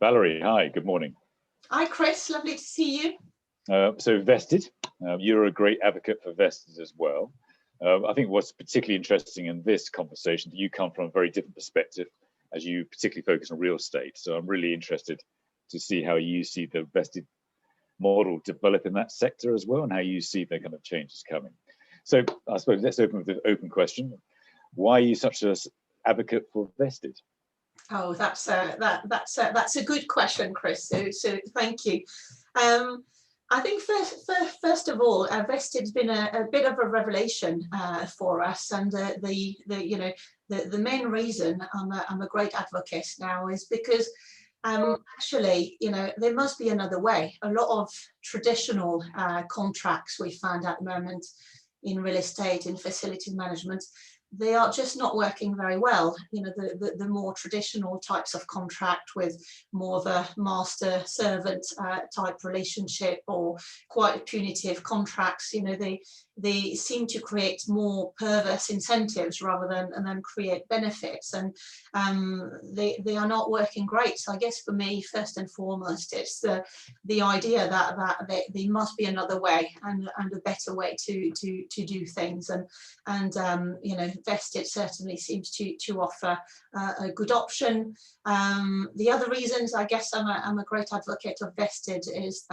Valerie, hi, good morning. Hi, Chris. Lovely to see you. So vested, you're a great advocate for vested as well. I think what's particularly interesting in this conversation that you come from a very different perspective, as you particularly focus on real estate. So I'm really interested to see how you see the vested model develop in that sector as well, and how you see the kind of changes coming. So I suppose let's open with an open question. Why are you such an advocate for vested? Oh, that's a good question, Chris. So thank you. I think first of all, Vested's been a bit of a revelation for us, and the main reason I'm a great advocate now is because actually, there must be another way. A lot of traditional contracts we find at the moment in real estate, in facilities management, they are just not working very well. The more traditional types of contract with more of a master servant type relationship, or quite punitive contracts, they seem to create more perverse incentives rather than create benefits, and they are not working great. So I guess for me, first and foremost, it's the idea that there must be another way and a better way to do things, and vested certainly seems to offer a good option. The other reasons I guess I'm a great advocate of vested is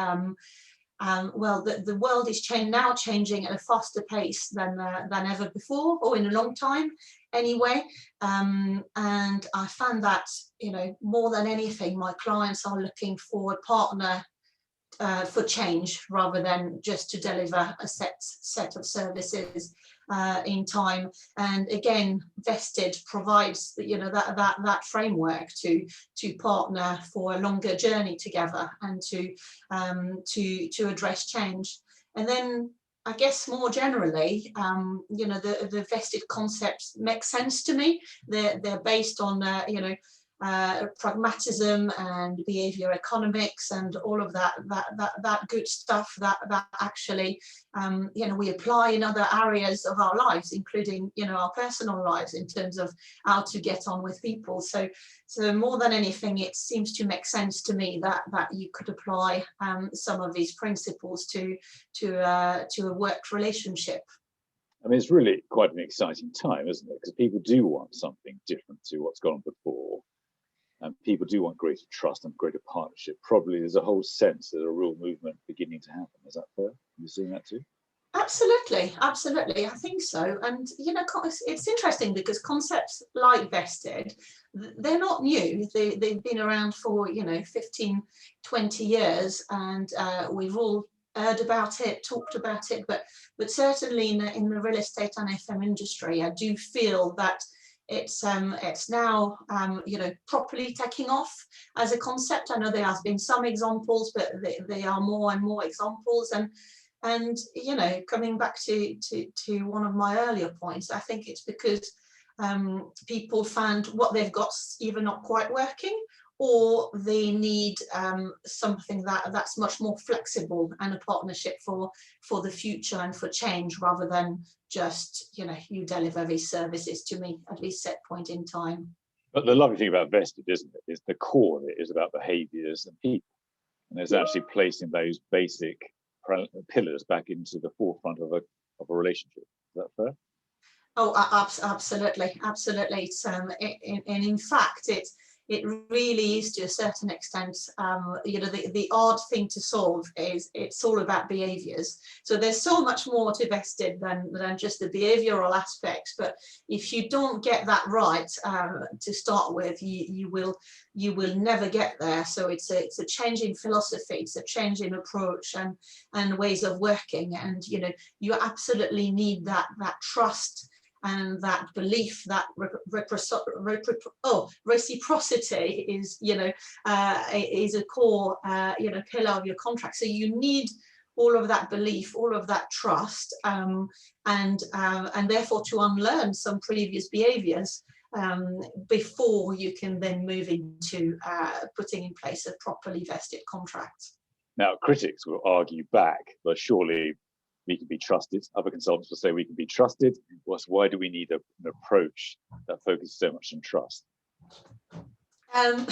well, the world is now changing at a faster pace than ever before, or in a long time anyway, and I found that more than anything, my clients are looking for a partner for change rather than just to deliver a set of services in time. And again, vested provides that framework to partner for a longer journey together and to address change. And then I guess more generally, the vested concepts make sense to me. They're based on pragmatism and behavior economics and all of that good stuff that actually we apply in other areas of our lives, including our personal lives, in terms of how to get on with people. So more than anything, it seems to make sense to me that you could apply some of these principles to a work relationship. I mean, it's really quite an exciting time, isn't it? Because people do want something different to what's gone on before. And people do want greater trust and greater partnership. Probably there's a whole sense there's a real movement beginning to happen. Is that fair? You're seeing that too? Absolutely, I think so. And it's interesting because concepts like vested, they're not new. They've been around for 15, 20 years, and we've all heard about it, talked about it, but certainly in the real estate and FM industry, I do feel that it's now properly taking off as a concept. I know there has been some examples, but they are more and more examples. And coming back to one of my earlier points, I think it's because people found what they've got either not quite working, or they need something that's much more flexible and a partnership for the future and for change, rather than just you deliver these services to me at this set point in time. But the lovely thing about vested, isn't it, is the core of it is about behaviours and people, and there's actually placing those basic pillars back into the forefront of a relationship. Is that fair? Oh, absolutely. It's and in fact, it really is, to a certain extent, the hard thing to solve is it's all about behaviours. So there's so much more to vested than just the behavioural aspects. But if you don't get that right to start with, you will never get there. So it's a change in philosophy, it's a change in approach and ways of working. And you absolutely need that trust and that belief, that reciprocity is is a core pillar of your contract. So you need all of that belief, all of that trust, and therefore to unlearn some previous behaviours before you can then move into putting in place a properly vested contract. Now, critics will argue back, but surely we can be trusted. Other consultants will say we can be trusted. Why do we need an approach that focuses so much on trust? Um,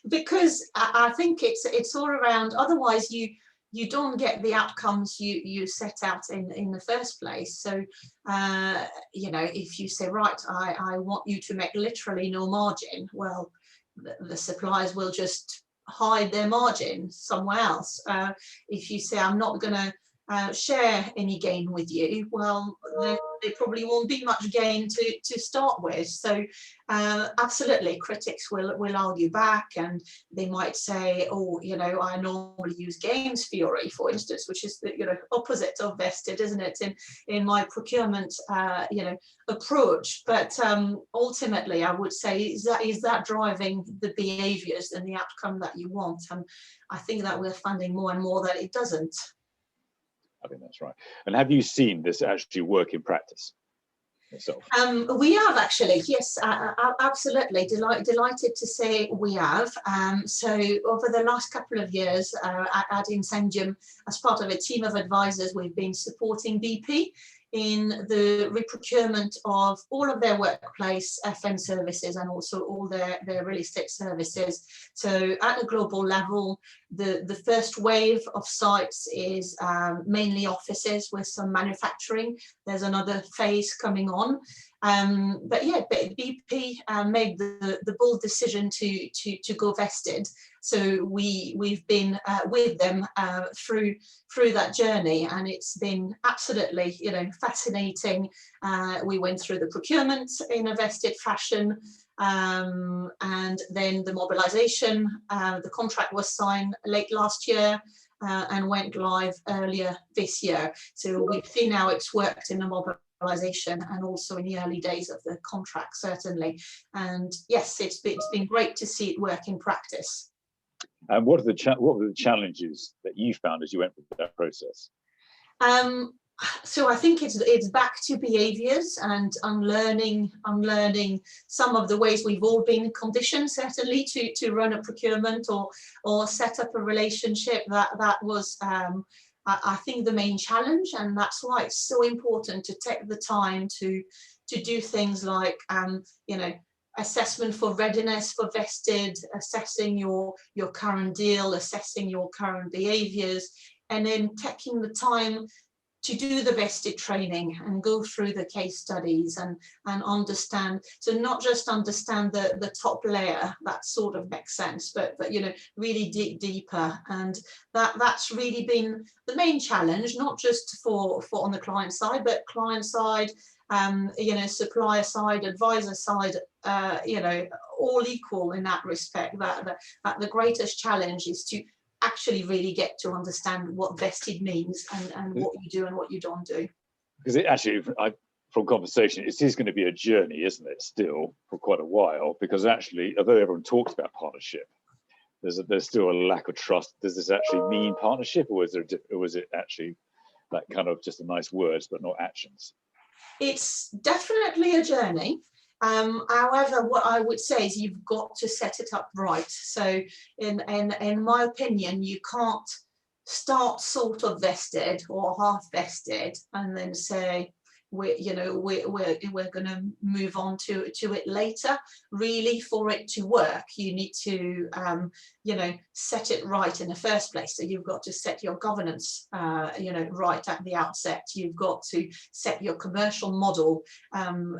because I think it's all around. Otherwise, you don't get the outcomes you set out in the first place. So, you know, if you say, right, I want you to make literally no margin, well, the suppliers will just hide their margin somewhere else. If you say, I'm not going to share any gain with you, well, there probably won't be much gain to start with. So absolutely, critics will argue back, and they might say, oh, you know, I normally use gains theory, for instance, which is the, you know, opposite of vested, isn't it, in my procurement you know, approach. But ultimately, I would say, is that driving the behaviours and the outcome that you want? And I think that we're finding more and more that it doesn't. I think that's right. And have you seen this actually work in practice yourself? We have actually, yes, absolutely. Delighted to say we have. So over the last couple of years at Incendium, as part of a team of advisors, we've been supporting BP in the reprocurement of all of their workplace FM services and also all their real estate services. So at a global level, the first wave of sites is mainly offices with some manufacturing. There's another phase coming on. But yeah, BP made the bold decision to go vested. So we've been with them through that journey, and it's been absolutely, you know, fascinating. We went through the procurement in a vested fashion, and then the mobilisation. The contract was signed late last year. And went live earlier this year. So we've seen how it's worked in the mobilisation and also in the early days of the contract, certainly. And yes, it's been great to see it work in practice. And what were the challenges that you found as you went through that process? So I think it's back to behaviours and unlearning some of the ways we've all been conditioned, certainly, to run a procurement or set up a relationship. That was I think the main challenge, and that's why it's so important to take the time to do things like you know, assessment for readiness for vested, assessing your current deal, assessing your current behaviours, and then taking the time to do the vested training and go through the case studies and understand. So not just understand the top layer, that sort of makes sense, but you know, really dig deeper. And that's really been the main challenge, not just for on the client side, but client side, you know, supplier side, advisor side, you know, all equal in that respect. That the greatest challenge is to actually really get to understand what vested means and what you do and what you don't do. Because it actually, from conversation, it is going to be a journey, isn't it, still, for quite a while? Because actually, although everyone talks about partnership, there's still a lack of trust. Does this actually mean partnership, or is it actually like kind of just a nice words but not actions? It's definitely a journey. However, what I would say is you've got to set it up right. So in my opinion, you can't start sort of vested or half vested and then say, we're going to move on to it later. Really, for it to work, you need to you know, set it right in the first place. So you've got to set your governance you know, right at the outset. You've got to set your commercial model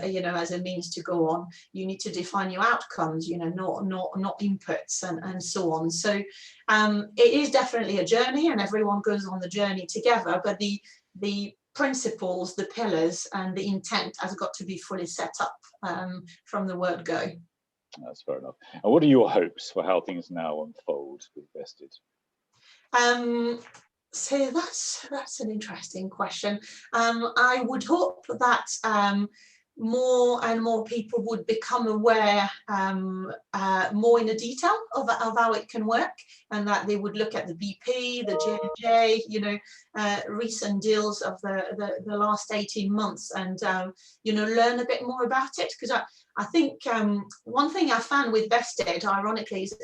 you know, as a means to go on. You need to define your outcomes, you know, not inputs and so on. So it is definitely a journey, and everyone goes on the journey together, but the principles, the pillars, and the intent has got to be fully set up from the word go. That's fair enough. And what are your hopes for how things now unfold with vested? So that's an interesting question. I would hope that more and more people would become aware more in the detail of how it can work, and that they would look at the BP, the J&J, you know, recent deals of the last 18 months, and you know, learn a bit more about it. Because I think one thing I found with vested, ironically, is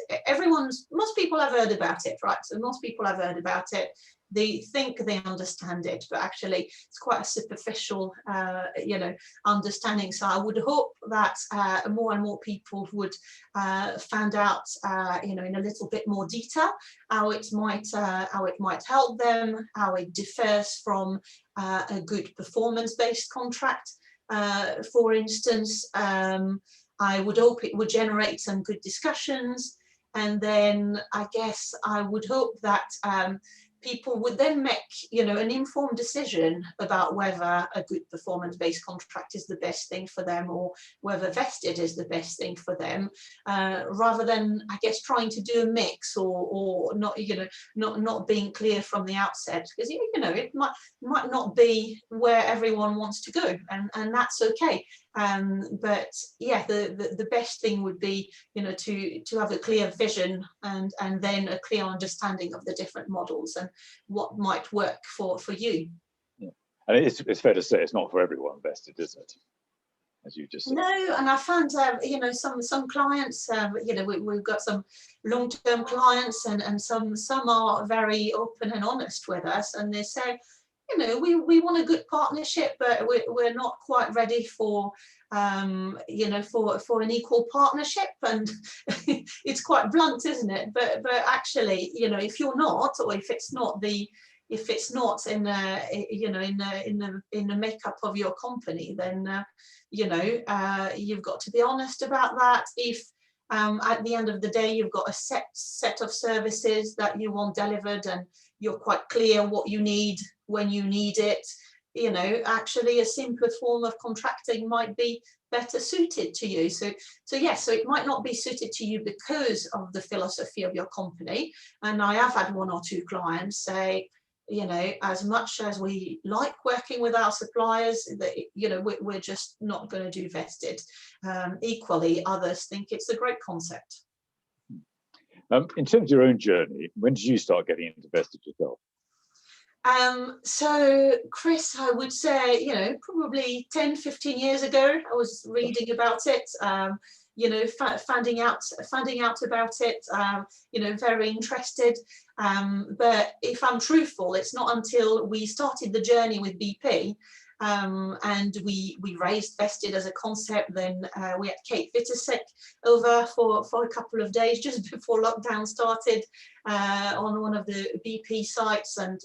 most people have heard about it, right? So most people have heard about it. they think they understand it, but actually it's quite a superficial, understanding. So I would hope that more and more people would find out, in a little bit more detail how it might help them, how it differs from a good performance-based contract. For instance, I would hope it would generate some good discussions, and then I guess I would hope that people would then make, an informed decision about whether a good performance-based contract is the best thing for them, or whether vested is the best thing for them, rather than, I guess, trying to do a mix, or not, not being clear from the outset, because it might not be where everyone wants to go, and that's okay. But yeah, the best thing would be, to have a clear vision, and then a clear understanding of the different models and what might work for you. Yeah. And it's fair to say it's not for everyone vested, isn't it? As you just said. No, and I found some clients, we've got some long-term clients, and some are very open and honest with us, and they say, we want a good partnership, but we're not quite ready for for an equal partnership. And it's quite blunt, isn't it? But actually, if you're not, or if it's not in the makeup of your company, then you've got to be honest about that. If at the end of the day you've got a set of services that you want delivered, and you're quite clear what you need when you need it, actually a simpler form of contracting might be better suited to you. So yes, so it might not be suited to you because of the philosophy of your company. And I have had one or two clients say, as much as we like working with our suppliers, that we're just not going to do vested. Equally, others think it's a great concept. In terms of your own journey, when did you start getting into vested yourself? So Chris, I would say, probably 10, 15 years ago, I was reading about it, finding out about it, very interested. But if I'm truthful, it's not until we started the journey with BP, and we raised vested as a concept. Then we had Kate Vittersick over for a couple of days just before lockdown started, on one of the BP sites, and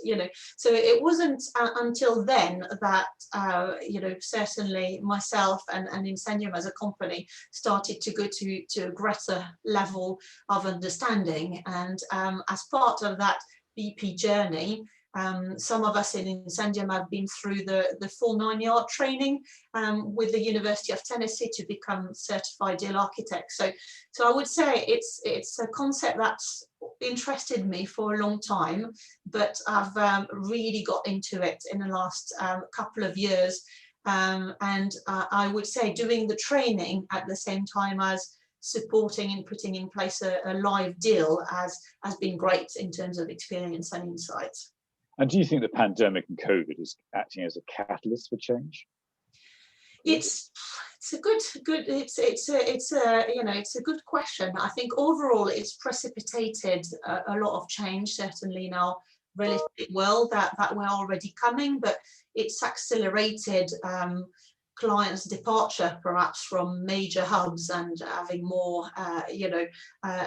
so it wasn't until then that certainly myself and Incendium as a company started to go to a greater level of understanding. And as part of that BP journey, some of us in Incendium have been through the full 9-yard training with the University of Tennessee to become certified deal architects. So I would say it's a concept that's interested me for a long time, but I've really got into it in the last couple of years. And I would say doing the training at the same time as supporting and putting in place a live deal has been great in terms of experience and insights. And do you think the pandemic and COVID is acting as a catalyst for change? It's a good question. I think overall it's precipitated a lot of change, certainly in our realistic world that we're already coming, but it's accelerated clients' departure perhaps from major hubs and having more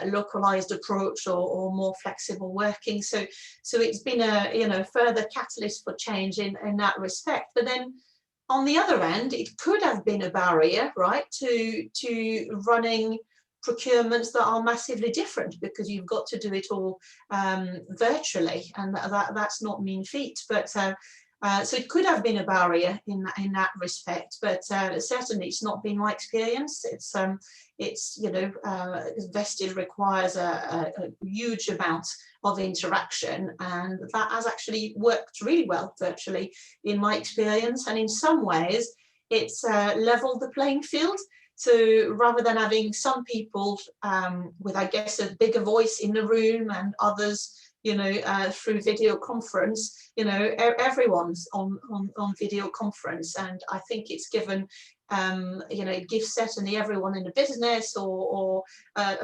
localized approach or more flexible working. So it's been a further catalyst for change in that respect. But then on the other end, it could have been a barrier, right, to running procurements that are massively different, because you've got to do it all virtually, and that's not mean feat. But so it could have been a barrier in that respect, but certainly it's not been my experience. It's vested requires a huge amount of interaction, and that has actually worked really well virtually in my experience. And in some ways, it's leveled the playing field. So rather than having some people with, I guess, a bigger voice in the room and others through video conference, everyone's on video conference. And I think it's given, it gives certainly everyone in the business or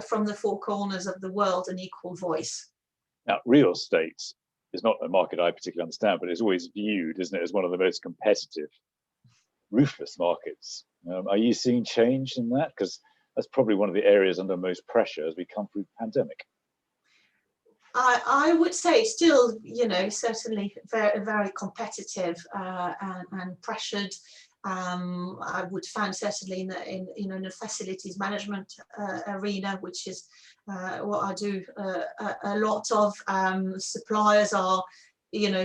from the four corners of the world an equal voice. Now, real estate it's not a market I particularly understand, but it's always viewed, isn't it, as one of the most competitive, ruthless markets. Are you seeing change in that? Because that's probably one of the areas under most pressure as we come through the pandemic. I would say still, certainly very, very competitive and pressured. I would find certainly in the facilities management arena, which is what I do a lot of. Suppliers are,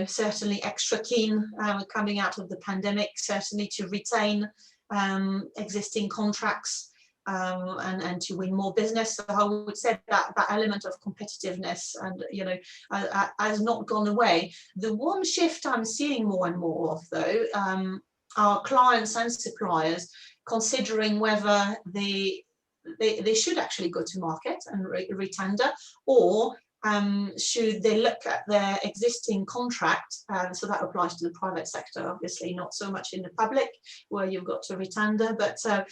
certainly extra keen coming out of the pandemic, certainly to retain existing contracts. And to win more business. So I would say that element of competitiveness and has not gone away. The one shift I'm seeing more and more of, though, are clients and suppliers considering whether they should actually go to market and retender, or should they look at their existing contract. So that applies to the private sector, obviously, not so much in the public where you've got to retender. But so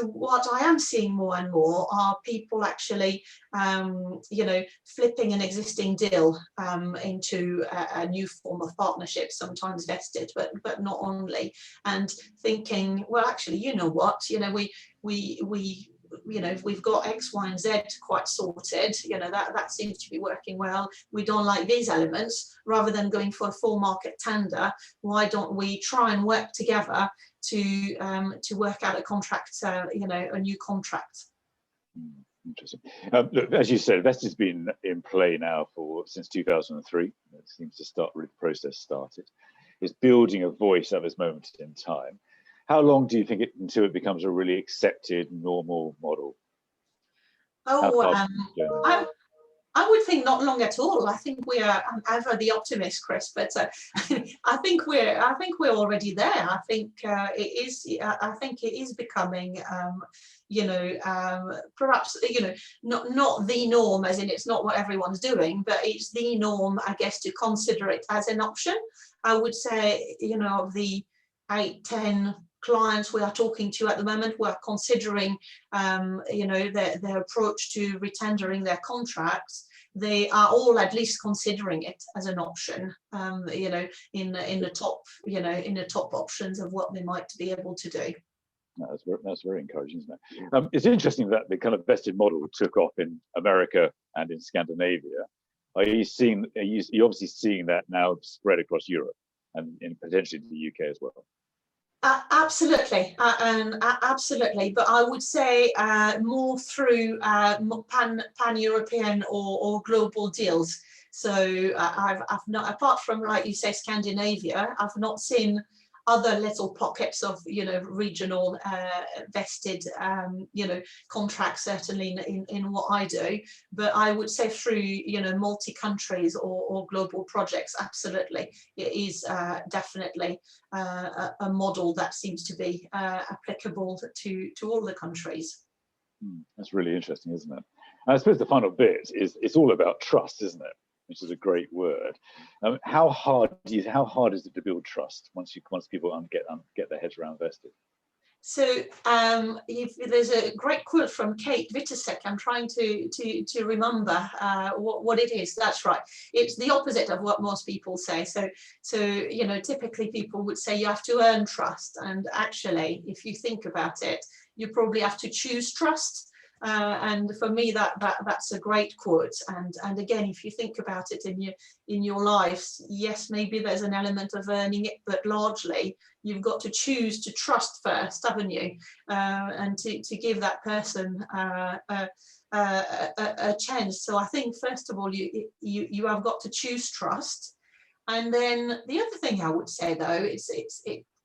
what I am seeing more and more are people actually flipping an existing deal into a new form of partnership, sometimes vested, but not only, and thinking, well, actually, we've got X, Y, and Z quite sorted. That seems to be working well. We don't like these elements. Rather than going for a full market tender, why don't we try and work together to work out a contract, a new contract? Interesting. Look, as you said, Vested's been in play now since 2003. It seems to start with the process started. It's building a voice at this moment in time. How long do you think until it becomes a really accepted, normal model? I would think not long at all. I think we are. I'm ever the optimist, Chris, but I think we're already there. I think it is. I think it is becoming, perhaps not the norm, as in it's not what everyone's doing, but it's the norm, I guess, to consider it as an option. I would say, of the 8-10 clients we are talking to at the moment, we're considering their approach to retendering their contracts. They are all at least considering it as an option, in the top options of what they might be able to do. That's very encouraging, isn't it? It's interesting that the kind of vested model took off in America and in Scandinavia. Are you obviously seeing that now spread across Europe and potentially the UK as well? Absolutely, absolutely. But I would say more through pan-European or global deals. So I've not, apart from, like you say, Scandinavia, I've not seen other little pockets of regional vested contracts, certainly in what I do. But I would say through multi countries or global projects, absolutely, it is definitely a model that seems to be applicable to all the countries. That's really interesting, isn't it? And I suppose the final bit is it's all about trust, isn't it? Which is a great word. How hard is it to build trust once people get their heads around vested? So there's a great quote from Kate Vitesek. I'm trying to remember what it is. That's right. It's the opposite of what most people say. So typically people would say you have to earn trust, and actually, if you think about it, you probably have to choose trust. And for me, that's a great quote. And again, if you think about it in your life, yes, maybe there's an element of earning it, but largely you've got to choose to trust first, haven't you? And to give that person a chance. So I think first of all, you have got to choose trust. And then the other thing I would say, though,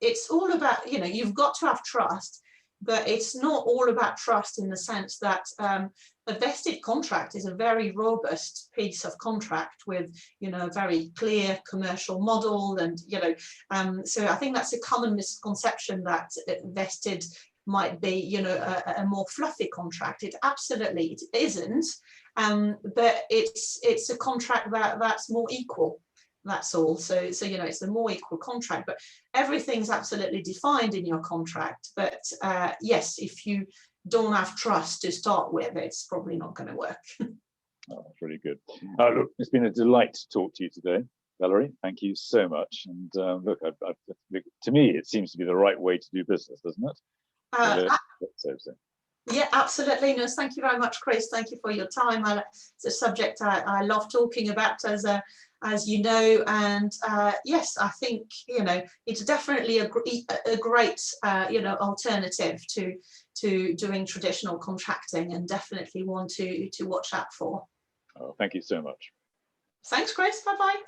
it's all about, you've got to have trust. But it's not all about trust in the sense that a vested contract is a very robust piece of contract with, a very clear commercial model. And, so I think that's a common misconception that vested might be, a more fluffy contract. It absolutely isn't. But it's a contract that's more equal. That's all. So it's a more equal contract, but everything's absolutely defined in your contract. But yes, if you don't have trust to start with, it's probably not going to work. Oh, that's really good. Look, it's been a delight to talk to you today, Valerie. Thank you so much. And look, to me, it seems to be the right way to do business, doesn't it? So. Yeah, absolutely. No, thank you very much, Chris. Thank you for your time. It's a subject I love talking about, as you know, and yes, I think it's definitely a great alternative to doing traditional contracting, and definitely one to watch out for. Oh, thank you so much. Thanks, Chris. Bye bye.